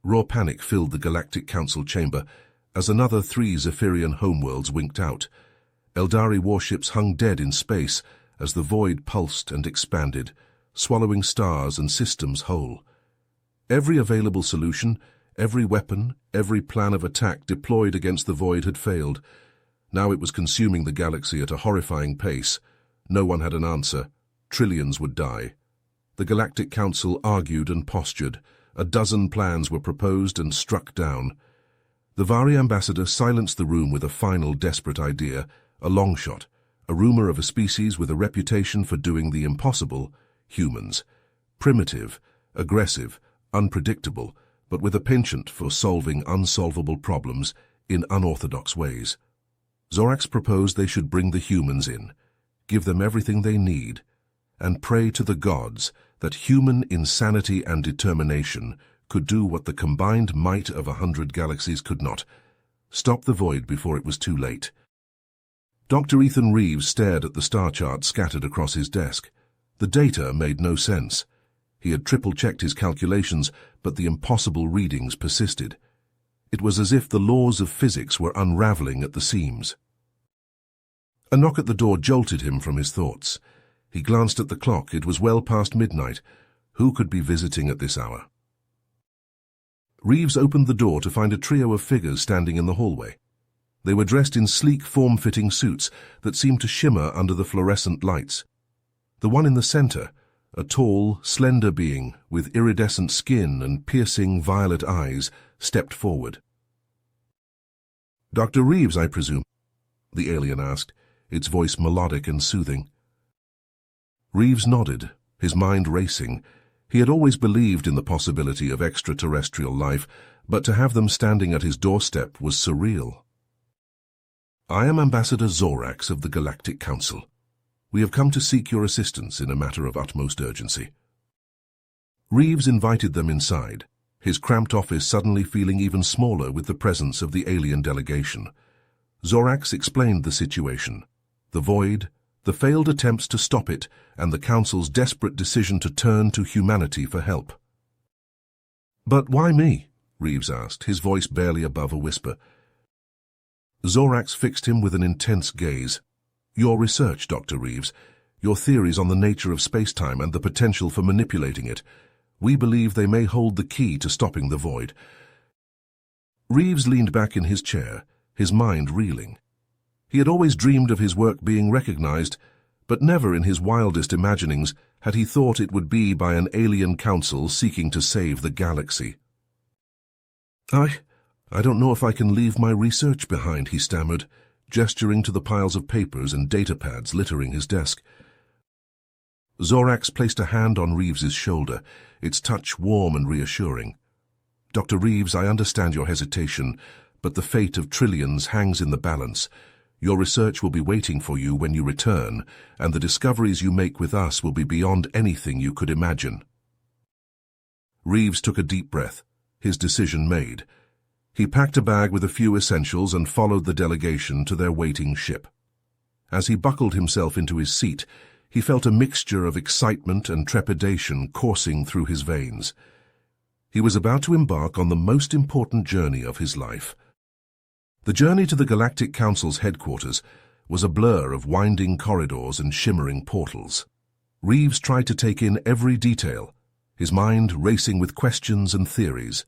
Raw panic filled the Galactic Council chamber as another 3 Zephyrian homeworlds winked out. Eldari warships hung dead in space as the void pulsed and expanded, swallowing stars and systems whole. Every available solution, every weapon, every plan of attack deployed against the void had failed. Now it was consuming the galaxy at a horrifying pace. No one had an answer. Trillions would die. The Galactic Council argued and postured. A dozen plans were proposed and struck down. The Vari ambassador silenced the room with a final desperate idea, a long shot, a rumor of a species with a reputation for doing the impossible, humans. Primitive, aggressive, unpredictable, but with a penchant for solving unsolvable problems in unorthodox ways. Zorax proposed they should bring the humans in, give them everything they need, and pray to the gods that human insanity and determination could do what the combined might of 100 galaxies could not: stop the void before it was too late. Dr. Ethan Reeves stared at the star chart scattered across his desk. The data made no sense. He had triple-checked his calculations, but the impossible readings persisted. It was as if the laws of physics were unraveling at the seams. A knock at the door jolted him from his thoughts. He glanced at the clock. It was well past midnight. Who could be visiting at this hour? Reeves opened the door to find a trio of figures standing in the hallway. They were dressed in sleek, form-fitting suits that seemed to shimmer under the fluorescent lights. The one in the center, a tall, slender being with iridescent skin and piercing violet eyes, stepped forward. "Dr. Reeves, I presume?" the alien asked, its voice melodic and soothing. Reeves nodded, his mind racing. He had always believed in the possibility of extraterrestrial life, but to have them standing at his doorstep was surreal. "I am Ambassador Zorax of the Galactic Council. We have come to seek your assistance in a matter of utmost urgency." Reeves invited them inside, his cramped office suddenly feeling even smaller with the presence of the alien delegation. Zorax explained the situation: the void, the failed attempts to stop it, and the Council's desperate decision to turn to humanity for help. "But why me?" Reeves asked, his voice barely above a whisper. Zorax fixed him with an intense gaze. "Your research, Dr. Reeves, your theories on the nature of space-time and the potential for manipulating it. We believe they may hold the key to stopping the void." Reeves leaned back in his chair, his mind reeling. He had always dreamed of his work being recognized, but never in his wildest imaginings had he thought it would be by an alien council seeking to save the galaxy. I don't know if I can leave my research behind," he stammered, gesturing to the piles of papers and datapads littering his desk. Zorax placed a hand on Reeves's shoulder, its touch warm and reassuring. "Dr. Reeves, I understand your hesitation, but the fate of trillions hangs in the balance. Your research will be waiting for you when you return, and the discoveries you make with us will be beyond anything you could imagine." Reeves took a deep breath, his decision made. He packed a bag with a few essentials and followed the delegation to their waiting ship. As he buckled himself into his seat, he felt a mixture of excitement and trepidation coursing through his veins. He was about to embark on the most important journey of his life. The journey to the Galactic Council's headquarters was a blur of winding corridors and shimmering portals. Reeves tried to take in every detail, his mind racing with questions and theories.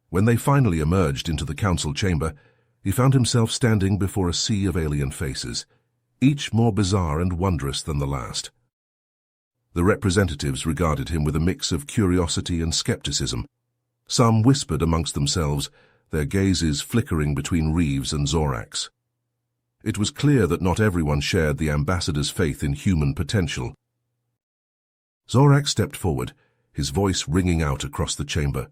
When they finally emerged into the council chamber, he found himself standing before a sea of alien faces, each more bizarre and wondrous than the last. The representatives regarded him with a mix of curiosity and skepticism. Some whispered amongst themselves, their gazes flickering between Reeves and Zorax. It was clear that not everyone shared the ambassador's faith in human potential. Zorax stepped forward, his voice ringing out across the chamber.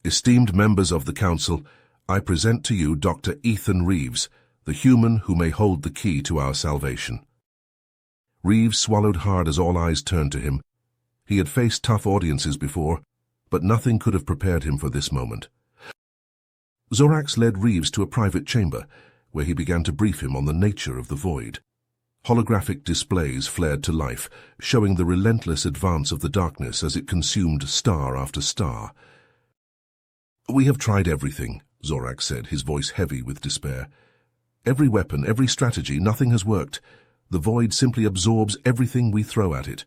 "Esteemed members of the Council, I present to you Dr. Ethan Reeves, the human who may hold the key to our salvation." Reeves swallowed hard as all eyes turned to him. He had faced tough audiences before, but nothing could have prepared him for this moment. Zorax led Reeves to a private chamber, where he began to brief him on the nature of the void. Holographic displays flared to life, showing the relentless advance of the darkness as it consumed star after star. We have tried everything, Zorax said, his voice heavy with despair. Every weapon, every strategy, nothing has worked. The void simply absorbs everything we throw at it.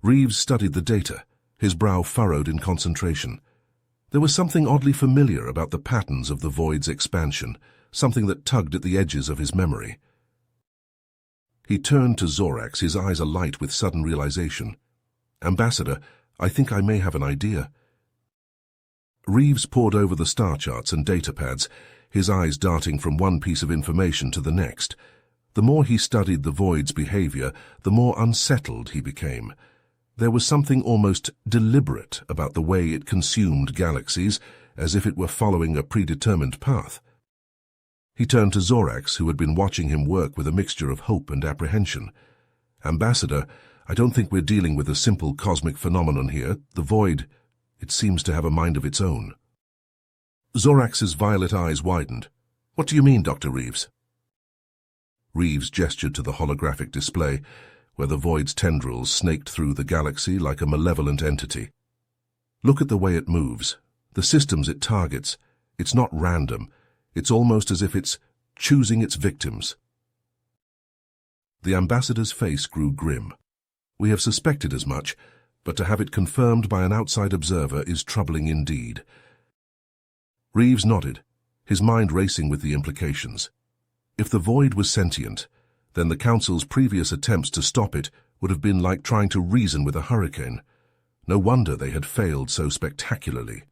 Reeves studied the data, his brow furrowed in concentration. There was something oddly familiar about the patterns of the void's expansion, something that tugged at the edges of his memory. He turned to Zorax, his eyes alight with sudden realization. "Ambassador, I think I may have an idea." Reeves pored over the star charts and data pads, his eyes darting from one piece of information to the next. The more he studied the void's behavior, the more unsettled he became. There was something almost deliberate about the way it consumed galaxies, as if it were following a predetermined path. He turned to Zorax, who had been watching him work with a mixture of hope and apprehension. "Ambassador, I don't think we're dealing with a simple cosmic phenomenon here. The void, it seems to have a mind of its own." Zorax's violet eyes widened. "What do you mean, Dr. Reeves?" Reeves gestured to the holographic display, where the void's tendrils snaked through the galaxy like a malevolent entity. "Look at the way it moves, the systems it targets. It's not random. It's almost as if it's choosing its victims." The ambassador's face grew grim. "We have suspected as much, but to have it confirmed by an outside observer is troubling indeed." Reeves nodded, his mind racing with the implications. If the void was sentient, then the Council's previous attempts to stop it would have been like trying to reason with a hurricane. No wonder they had failed so spectacularly.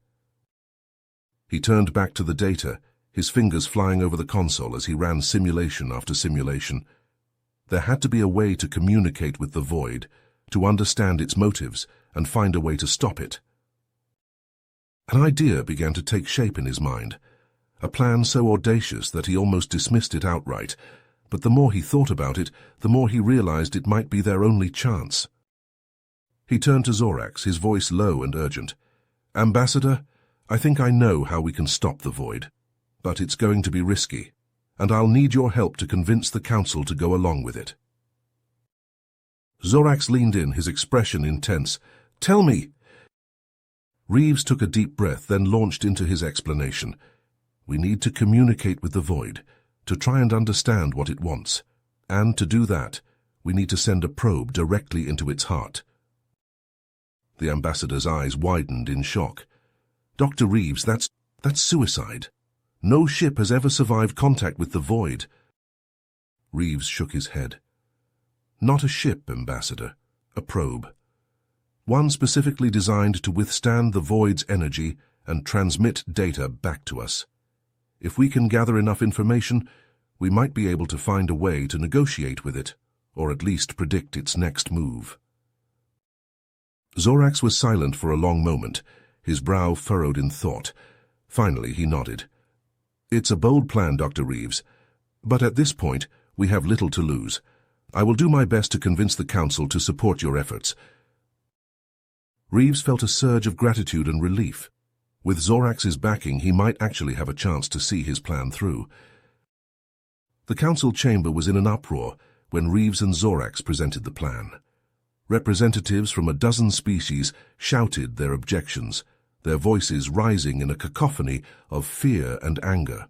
He turned back to the data, his fingers flying over the console as he ran simulation after simulation. There had to be a way to communicate with the void, to understand its motives, and find a way to stop it. An idea began to take shape in his mind, a plan so audacious that he almost dismissed it outright, but the more he thought about it, the more he realized it might be their only chance. He turned to Zorax, his voice low and urgent. "Ambassador, I think I know how we can stop the void, but it's going to be risky, and I'll need your help to convince the Council to go along with it." Zorax leaned in, his expression intense. "Tell me!" Reeves took a deep breath, then launched into his explanation. "We need to communicate with the void, to try and understand what it wants. And to do that, we need to send a probe directly into its heart." The ambassador's eyes widened in shock. "Dr. Reeves, that's suicide. No ship has ever survived contact with the void." Reeves shook his head. "Not a ship, Ambassador. A probe. One specifically designed to withstand the void's energy and transmit data back to us. If we can gather enough information, we might be able to find a way to negotiate with it, or at least predict its next move." Zorax was silent for a long moment, his brow furrowed in thought. Finally, he nodded. "It's a bold plan, Dr. Reeves, but at this point, we have little to lose. I will do my best to convince the Council to support your efforts." Reeves felt a surge of gratitude and relief. With Zorax's backing, he might actually have a chance to see his plan through. The Council chamber was in an uproar when Reeves and Zorax presented the plan. Representatives from a dozen species shouted their objections, their voices rising in a cacophony of fear and anger.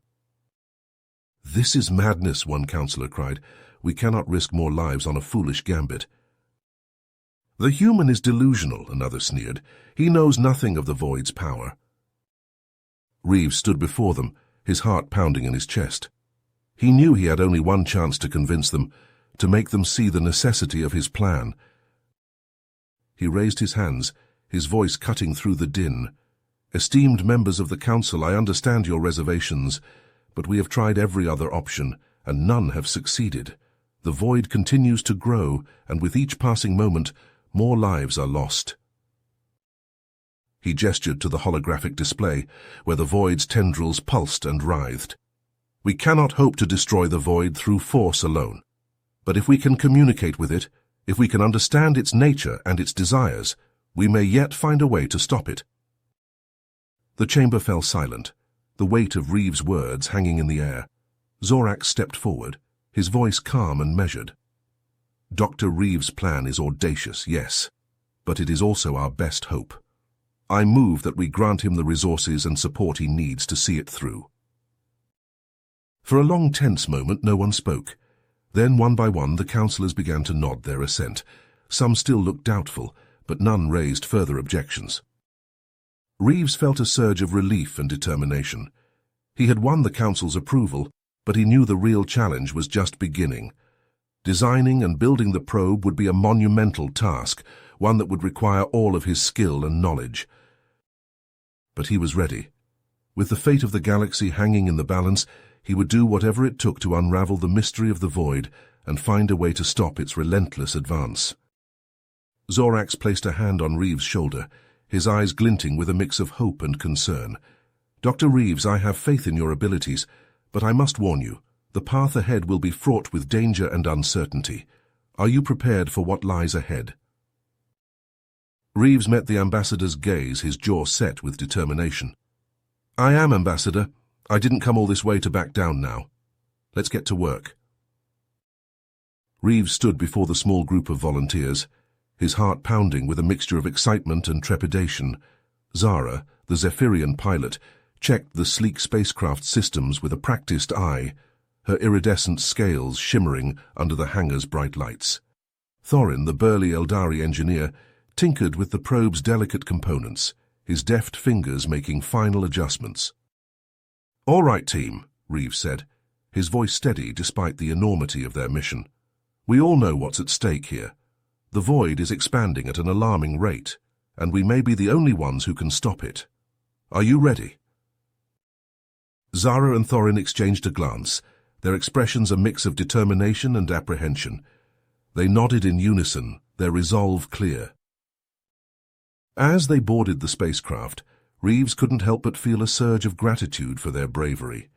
"This is madness," one councillor cried. "We cannot risk more lives on a foolish gambit." "The human is delusional," another sneered. "He knows nothing of the void's power." Reeves stood before them, his heart pounding in his chest. He knew he had only one chance to convince them, to make them see the necessity of his plan. He raised his hands, his voice cutting through the din. "Esteemed members of the Council, I understand your reservations, but we have tried every other option, and none have succeeded. The void continues to grow, and with each passing moment, more lives are lost." He gestured to the holographic display, where the void's tendrils pulsed and writhed. "We cannot hope to destroy the void through force alone. But if we can communicate with it, if we can understand its nature and its desires, we may yet find a way to stop it." The chamber fell silent, the weight of Reeves' words hanging in the air. Zorax stepped forward, his voice calm and measured. "Dr. Reeves' plan is audacious, yes, but it is also our best hope. I move that we grant him the resources and support he needs to see it through." For a long tense moment no one spoke. Then one by one the councillors began to nod their assent. Some still looked doubtful, but none raised further objections. Reeves felt a surge of relief and determination. He had won the council's approval, but he knew the real challenge was just beginning. Designing and building the probe would be a monumental task, one that would require all of his skill and knowledge. But he was ready. With the fate of the galaxy hanging in the balance, he would do whatever it took to unravel the mystery of the void and find a way to stop its relentless advance. Zorax placed a hand on Reeves' shoulder, his eyes glinting with a mix of hope and concern. "Dr. Reeves, I have faith in your abilities, but I must warn you, the path ahead will be fraught with danger and uncertainty. Are you prepared for what lies ahead?" Reeves met the ambassador's gaze, his jaw set with determination. "I am, Ambassador. I didn't come all this way to back down now. Let's get to work." Reeves stood before the small group of volunteers, his heart pounding with a mixture of excitement and trepidation. Zara, the Zephyrian pilot, checked the sleek spacecraft systems with a practiced eye, her iridescent scales shimmering under the hangar's bright lights. Thorin, the burly Eldari engineer, tinkered with the probe's delicate components, his deft fingers making final adjustments. "All right, team," Reeves said, his voice steady despite the enormity of their mission. "We all know what's at stake here. The void is expanding at an alarming rate, and we may be the only ones who can stop it. Are you ready?" Zara and Thorin exchanged a glance, their expressions a mix of determination and apprehension. They nodded in unison, their resolve clear. As they boarded the spacecraft, Reeves couldn't help but feel a surge of gratitude for their bravery.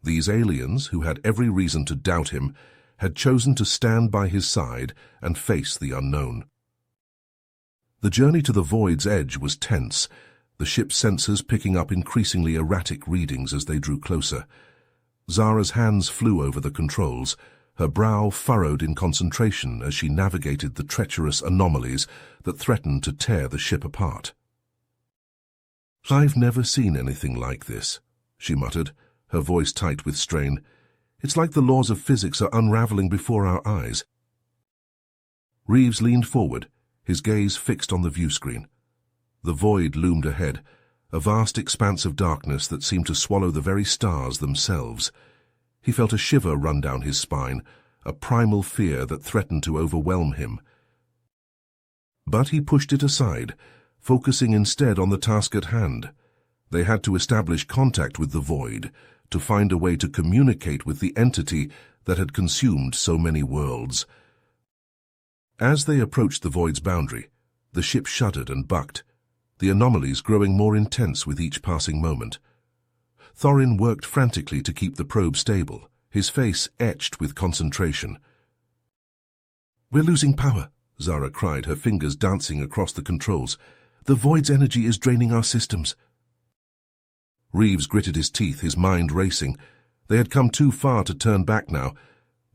These aliens, who had every reason to doubt him, had chosen to stand by his side and face the unknown. The journey to the void's edge was tense, the ship's sensors picking up increasingly erratic readings as they drew closer. Zara's hands flew over the controls, her brow furrowed in concentration as she navigated the treacherous anomalies that threatened to tear the ship apart. "I've never seen anything like this," she muttered, her voice tight with strain. "It's like the laws of physics are unraveling before our eyes." Reeves leaned forward, his gaze fixed on the viewscreen. The void loomed ahead, a vast expanse of darkness that seemed to swallow the very stars themselves. He felt a shiver run down his spine, a primal fear that threatened to overwhelm him. But he pushed it aside, focusing instead on the task at hand. They had to establish contact with the void, to find a way to communicate with the entity that had consumed so many worlds. As they approached the void's boundary, the ship shuddered and bucked, the anomalies growing more intense with each passing moment. Thorin worked frantically to keep the probe stable, his face etched with concentration. "We're losing power," Zara cried, her fingers dancing across the controls. "The void's energy is draining our systems." Reeves gritted his teeth, his mind racing. They had come too far to turn back now,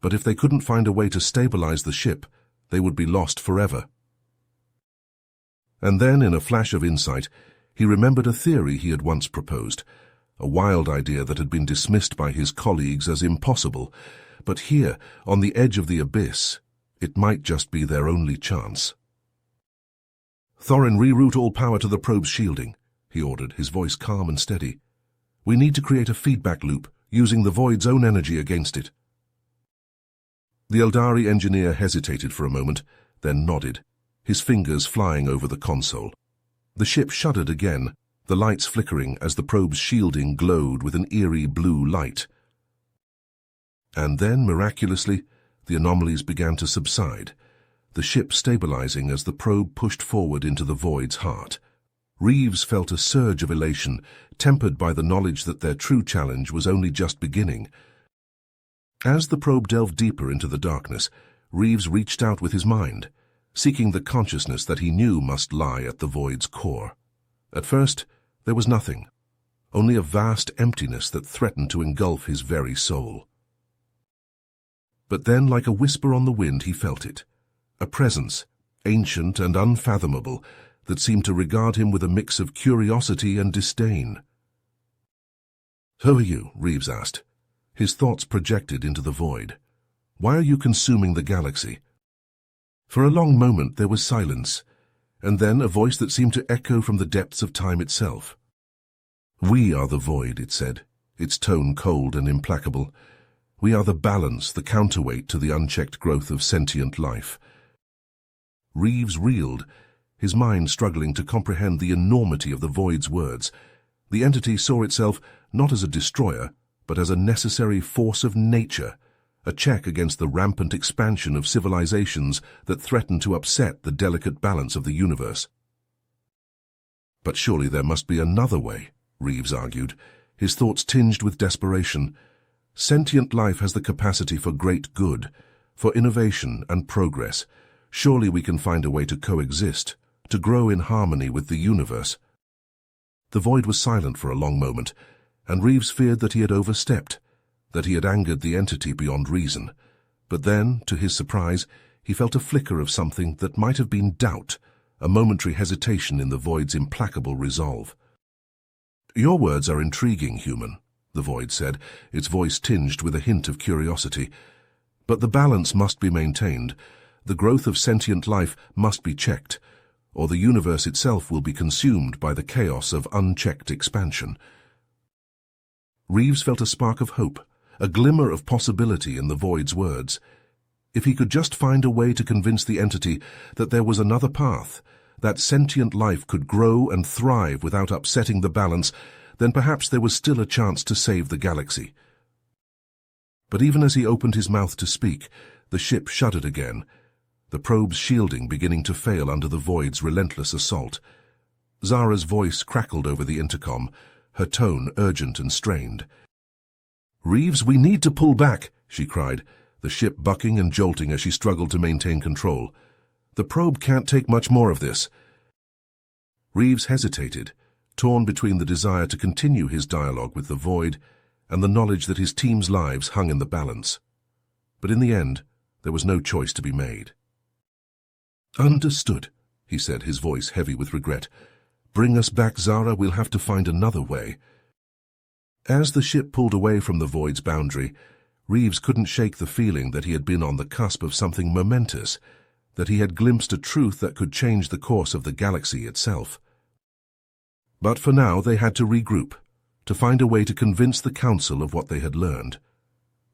but if they couldn't find a way to stabilize the ship, they would be lost forever. And then, in a flash of insight, he remembered a theory he had once proposed, a wild idea that had been dismissed by his colleagues as impossible, but here, on the edge of the abyss, it might just be their only chance. "Thorin, reroute all power to the probe's shielding," he ordered, his voice calm and steady. "We need to create a feedback loop, using the void's own energy against it." The Eldari engineer hesitated for a moment, then nodded, his fingers flying over the console. The ship shuddered again, the lights flickering as the probe's shielding glowed with an eerie blue light. And then, miraculously, the anomalies began to subside, the ship stabilizing as the probe pushed forward into the void's heart. Reeves felt a surge of elation, tempered by the knowledge that their true challenge was only just beginning. As the probe delved deeper into the darkness, Reeves reached out with his mind, seeking the consciousness that he knew must lie at the void's core. At first, there was nothing, only a vast emptiness that threatened to engulf his very soul. But then, like a whisper on the wind, he felt it, a presence, ancient and unfathomable, that seemed to regard him with a mix of curiosity and disdain. "Who are you?" Reeves asked. His thoughts projected into the void. "Why are you consuming the galaxy?" For a long moment there was silence, and then a voice that seemed to echo from the depths of time itself. "We are the void," it said, its tone cold and implacable. "We are the balance, the counterweight to the unchecked growth of sentient life." Reeves reeled, his mind struggling to comprehend the enormity of the void's words. The entity saw itself not as a destroyer, but as a necessary force of nature, a check against the rampant expansion of civilizations that threatened to upset the delicate balance of the universe. "But surely there must be another way," Reeves argued, his thoughts tinged with desperation. "Sentient life has the capacity for great good, for innovation and progress. Surely we can find a way to coexist, to grow in harmony with the universe." The void was silent for a long moment, and Reeves feared that he had overstepped, that he had angered the entity beyond reason. But then, to his surprise, he felt a flicker of something that might have been doubt, a momentary hesitation in the void's implacable resolve. "Your words are intriguing, human," the void said, its voice tinged with a hint of curiosity. "But the balance must be maintained. The growth of sentient life must be checked, or the universe itself will be consumed by the chaos of unchecked expansion." Reeves felt a spark of hope, a glimmer of possibility in the void's words. If he could just find a way to convince the entity that there was another path, that sentient life could grow and thrive without upsetting the balance, then perhaps there was still a chance to save the galaxy. But even as he opened his mouth to speak, the ship shuddered again, the probe's shielding beginning to fail under the void's relentless assault. Zara's voice crackled over the intercom, her tone urgent and strained. "Reeves, we need to pull back," she cried, the ship bucking and jolting as she struggled to maintain control. "The probe can't take much more of this." Reeves hesitated, torn between the desire to continue his dialogue with the void and the knowledge that his team's lives hung in the balance. But in the end, there was no choice to be made. "Understood," he said, his voice heavy with regret. "Bring us back, Zara. We'll have to find another way." As the ship pulled away from the void's boundary, Reeves couldn't shake the feeling that he had been on the cusp of something momentous, that he had glimpsed a truth that could change the course of the galaxy itself. But for now they had to regroup, to find a way to convince the Council of what they had learned.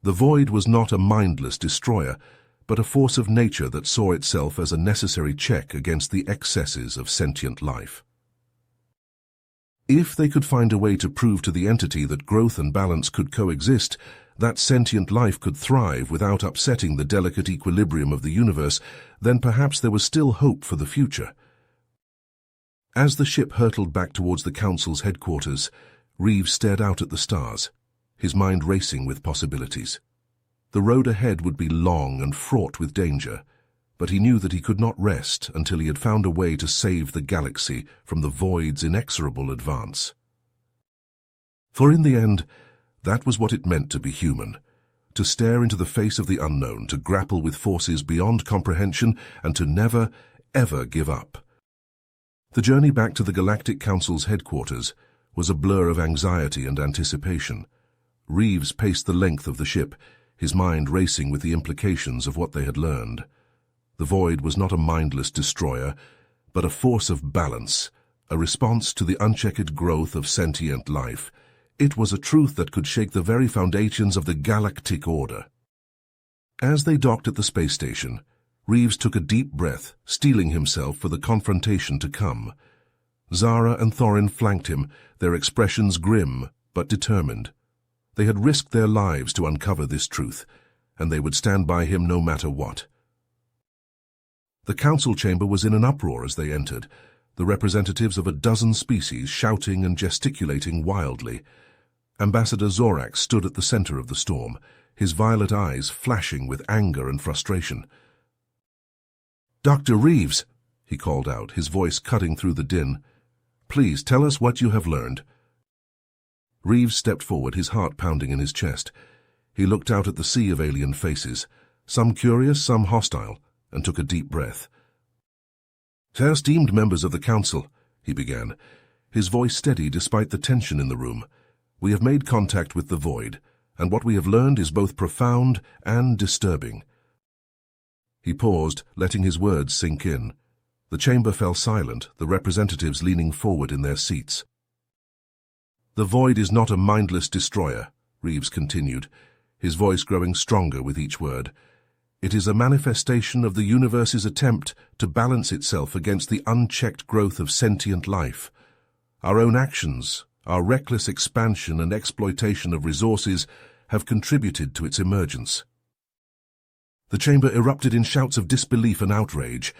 The void was not a mindless destroyer, but a force of nature that saw itself as a necessary check against the excesses of sentient life. If they could find a way to prove to the entity that growth and balance could coexist, that sentient life could thrive without upsetting the delicate equilibrium of the universe, then perhaps there was still hope for the future. As the ship hurtled back towards the Council's headquarters, Reeves stared out at the stars, his mind racing with possibilities. The road ahead would be long and fraught with danger, but he knew that he could not rest until he had found a way to save the galaxy from the void's inexorable advance. For in the end, that was what it meant to be human, to stare into the face of the unknown, to grapple with forces beyond comprehension, and to never, ever give up. The journey back to the Galactic Council's headquarters was a blur of anxiety and anticipation. Reeves paced the length of the ship, his mind racing with the implications of what they had learned. The void was not a mindless destroyer, but a force of balance, a response to the unchecked growth of sentient life. It was a truth that could shake the very foundations of the galactic order. As they docked at the space station, Reeves took a deep breath, steeling himself for the confrontation to come. Zara and Thorin flanked him, their expressions grim but determined. They had risked their lives to uncover this truth, and they would stand by him no matter what. The council chamber was in an uproar as they entered, the representatives of a dozen species shouting and gesticulating wildly. Ambassador Zorax stood at the center of the storm, his violet eyes flashing with anger and frustration. "Dr. Reeves," he called out, his voice cutting through the din, "please tell us what you have learned." Reeves stepped forward, his heart pounding in his chest. He looked out at the sea of alien faces, some curious, some hostile, and took a deep breath. "Esteemed members of the Council," he began, his voice steady despite the tension in the room. "We have made contact with the Void, and what we have learned is both profound and disturbing." He paused, letting his words sink in. The chamber fell silent, the representatives leaning forward in their seats. "The Void is not a mindless destroyer," Reeves continued, his voice growing stronger with each word. "It is a manifestation of the universe's attempt to balance itself against the unchecked growth of sentient life. Our own actions, our reckless expansion and exploitation of resources have contributed to its emergence." The chamber erupted in shouts of disbelief and outrage.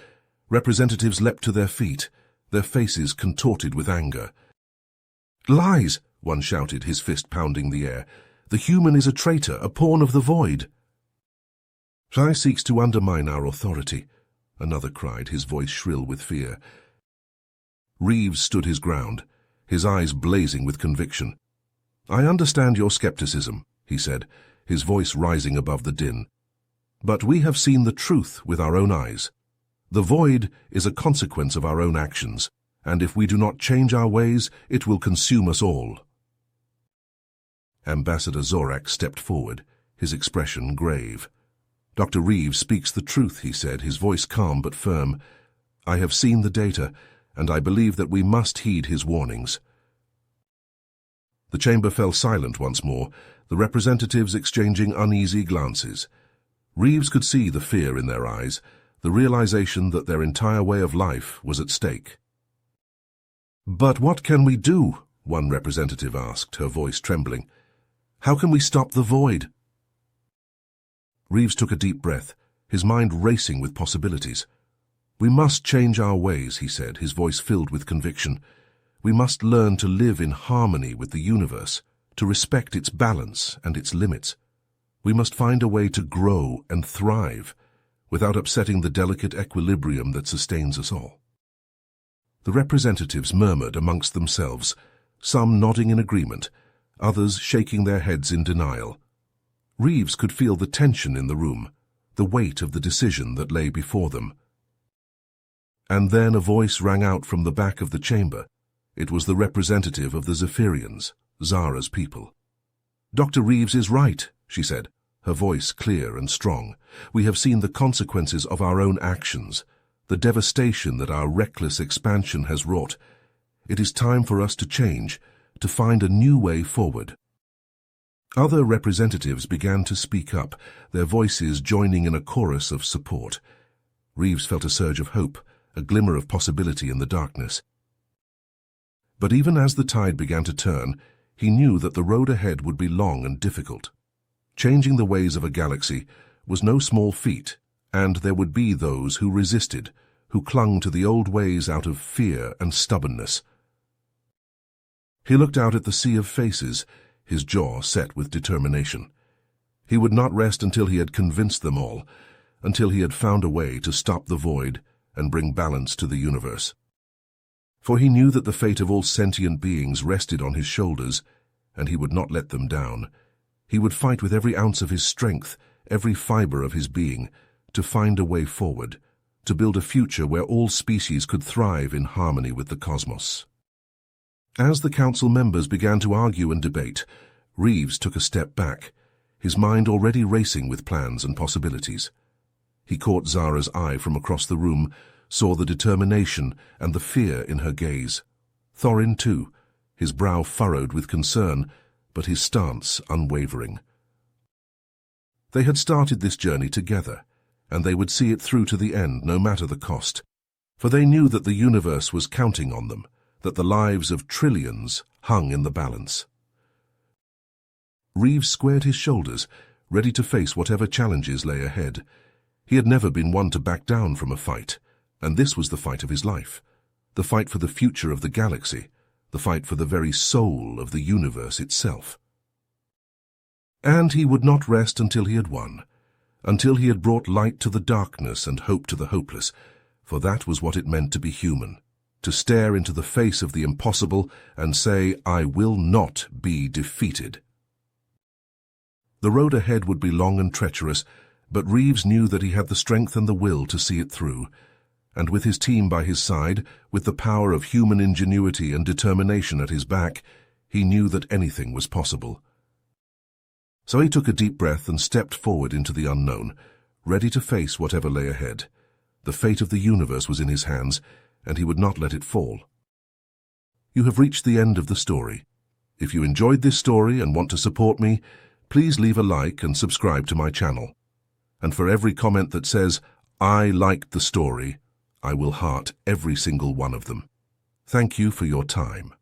Representatives leapt to their feet, their faces contorted with anger. "Lies!" one shouted, his fist pounding the air. "The human is a traitor, a pawn of the Void." "Sci seeks to undermine our authority," another cried, his voice shrill with fear. Reeves stood his ground, his eyes blazing with conviction. "I understand your skepticism," he said, his voice rising above the din. "But we have seen the truth with our own eyes. The Void is a consequence of our own actions, and if we do not change our ways, it will consume us all." Ambassador Zorak stepped forward, his expression grave. "Dr. Reeves speaks the truth," he said, his voice calm but firm. "I have seen the data, and I believe that we must heed his warnings." The chamber fell silent once more, the representatives exchanging uneasy glances. Reeves could see the fear in their eyes, the realization that their entire way of life was at stake. "But what can we do?" one representative asked, her voice trembling. "How can we stop the Void?" Reeves took a deep breath, his mind racing with possibilities. "We must change our ways," he said, his voice filled with conviction. "We must learn to live in harmony with the universe, to respect its balance and its limits. We must find a way to grow and thrive, without upsetting the delicate equilibrium that sustains us all." The representatives murmured amongst themselves, some nodding in agreement, others shaking their heads in denial. Reeves could feel the tension in the room, the weight of the decision that lay before them. And then a voice rang out from the back of the chamber. It was the representative of the Zephyrians, Zara's people. "Dr. Reeves is right," she said, her voice clear and strong. "We have seen the consequences of our own actions, the devastation that our reckless expansion has wrought. It is time for us to change, to find a new way forward." Other representatives began to speak up, their voices joining in a chorus of support. Reeves felt a surge of hope, a glimmer of possibility in the darkness. But even as the tide began to turn, he knew that the road ahead would be long and difficult. Changing the ways of a galaxy was no small feat, and there would be those who resisted, who clung to the old ways out of fear and stubbornness. He looked out at the sea of faces, his jaw set with determination. He would not rest until he had convinced them all, until he had found a way to stop the Void and bring balance to the universe. For he knew that the fate of all sentient beings rested on his shoulders, and he would not let them down. He would fight with every ounce of his strength, every fiber of his being, to find a way forward, to build a future where all species could thrive in harmony with the cosmos. As the council members began to argue and debate, Reeves took a step back, his mind already racing with plans and possibilities. He caught Zara's eye from across the room, saw the determination and the fear in her gaze. Thorin, too, his brow furrowed with concern, but his stance unwavering. They had started this journey together, and they would see it through to the end, no matter the cost, for they knew that the universe was counting on them, that the lives of trillions hung in the balance. Reeves squared his shoulders, ready to face whatever challenges lay ahead. He had never been one to back down from a fight, and this was the fight of his life, the fight for the future of the galaxy, the fight for the very soul of the universe itself. And he would not rest until he had won, until he had brought light to the darkness and hope to the hopeless, for that was what it meant to be human, to stare into the face of the impossible and say, "I will not be defeated." The road ahead would be long and treacherous, but Reeves knew that he had the strength and the will to see it through. And with his team by his side, with the power of human ingenuity and determination at his back, he knew that anything was possible. So he took a deep breath and stepped forward into the unknown, ready to face whatever lay ahead. The fate of the universe was in his hands, and he would not let it fall. You have reached the end of the story. If you enjoyed this story and want to support me, please leave a like and subscribe to my channel. And for every comment that says, "I liked the story," I will heart every single one of them. Thank you for your time.